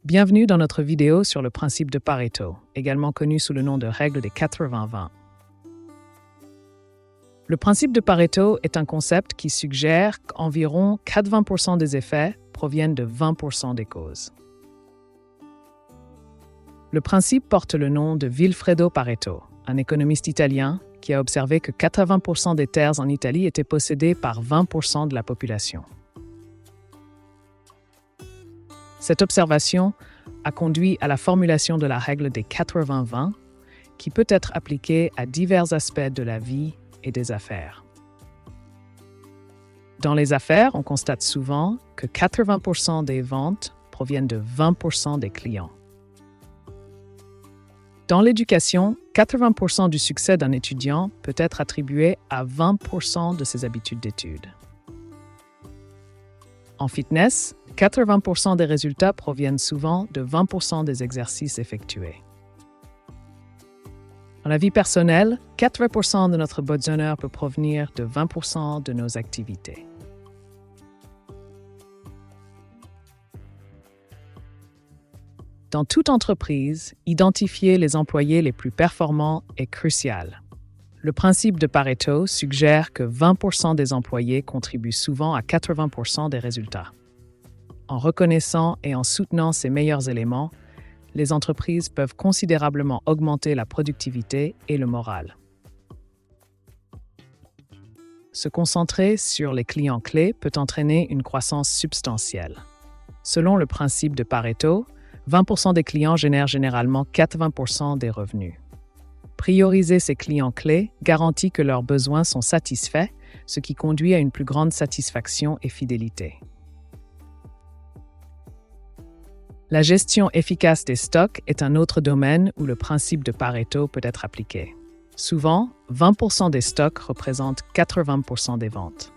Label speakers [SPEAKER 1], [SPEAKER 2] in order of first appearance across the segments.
[SPEAKER 1] Bienvenue dans notre vidéo sur le principe de Pareto, également connu sous le nom de règle des 80-20. Le principe de Pareto est un concept qui suggère qu'environ 80% des effets proviennent de 20% des causes. Le principe porte le nom de Vilfredo Pareto, un économiste italien qui a observé que 80% des terres en Italie étaient possédées par 20% de la population. Cette observation a conduit à la formulation de la règle des 80-20, qui peut être appliquée à divers aspects de la vie et des affaires. Dans les affaires, on constate souvent que 80% des ventes proviennent de 20% des clients. Dans l'éducation, 80% du succès d'un étudiant peut être attribué à 20% de ses habitudes d'études. En fitness, 80% des résultats proviennent souvent de 20% des exercices effectués. Dans la vie personnelle, 80% de notre bonheur peut provenir de 20% de nos activités. Dans toute entreprise, identifier les employés les plus performants est crucial. Le principe de Pareto suggère que 20% des employés contribuent souvent à 80% des résultats. En reconnaissant et en soutenant ces meilleurs éléments, les entreprises peuvent considérablement augmenter la productivité et le moral. Se concentrer sur les clients clés peut entraîner une croissance substantielle. Selon le principe de Pareto, 20% des clients génèrent généralement 80% des revenus. Prioriser ces clients clés garantit que leurs besoins sont satisfaits, ce qui conduit à une plus grande satisfaction et fidélité. La gestion efficace des stocks est un autre domaine où le principe de Pareto peut être appliqué. Souvent, 20% des stocks représentent 80% des ventes.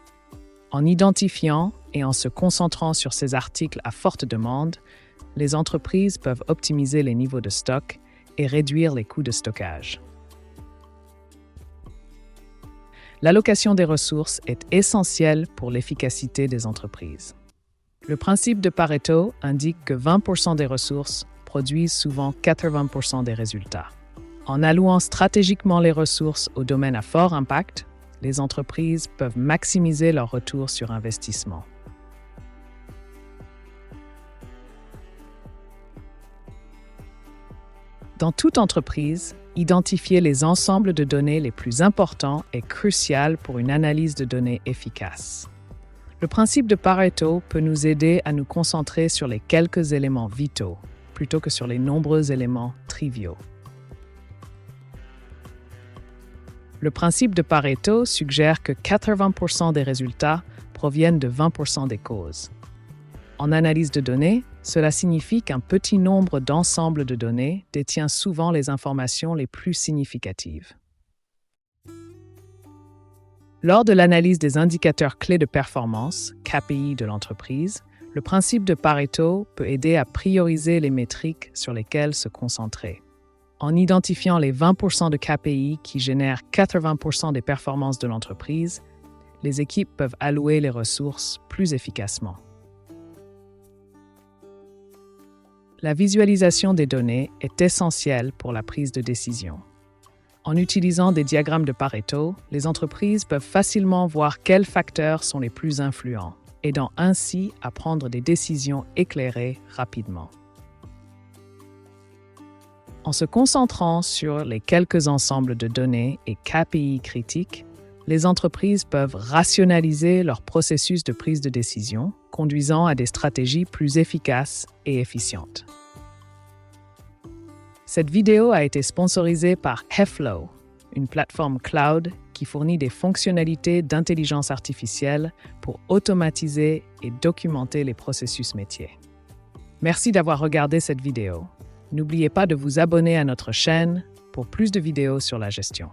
[SPEAKER 1] En identifiant et en se concentrant sur ces articles à forte demande, les entreprises peuvent optimiser les niveaux de stock et réduire les coûts de stockage. L'allocation des ressources est essentielle pour l'efficacité des entreprises. Le principe de Pareto indique que 20% des ressources produisent souvent 80% des résultats. En allouant stratégiquement les ressources aux domaines à fort impact, les entreprises peuvent maximiser leur retour sur investissement. Dans toute entreprise, identifier les ensembles de données les plus importants est crucial pour une analyse de données efficace. Le principe de Pareto peut nous aider à nous concentrer sur les quelques éléments vitaux, plutôt que sur les nombreux éléments triviaux. Le principe de Pareto suggère que 80% des résultats proviennent de 20% des causes. En analyse de données, cela signifie qu'un petit nombre d'ensembles de données détient souvent les informations les plus significatives. Lors de l'analyse des indicateurs clés de performance, KPI de l'entreprise, le principe de Pareto peut aider à prioriser les métriques sur lesquelles se concentrer. En identifiant les 20% de KPI qui génèrent 80% des performances de l'entreprise, les équipes peuvent allouer les ressources plus efficacement. La visualisation des données est essentielle pour la prise de décision. En utilisant des diagrammes de Pareto, les entreprises peuvent facilement voir quels facteurs sont les plus influents, aidant ainsi à prendre des décisions éclairées rapidement. En se concentrant sur les quelques ensembles de données et KPI critiques, les entreprises peuvent rationaliser leur processus de prise de décision, conduisant à des stratégies plus efficaces et efficientes. Cette vidéo a été sponsorisée par Heflow, une plateforme cloud qui fournit des fonctionnalités d'intelligence artificielle pour automatiser et documenter les processus métiers. Merci d'avoir regardé cette vidéo. N'oubliez pas de vous abonner à notre chaîne pour plus de vidéos sur la gestion.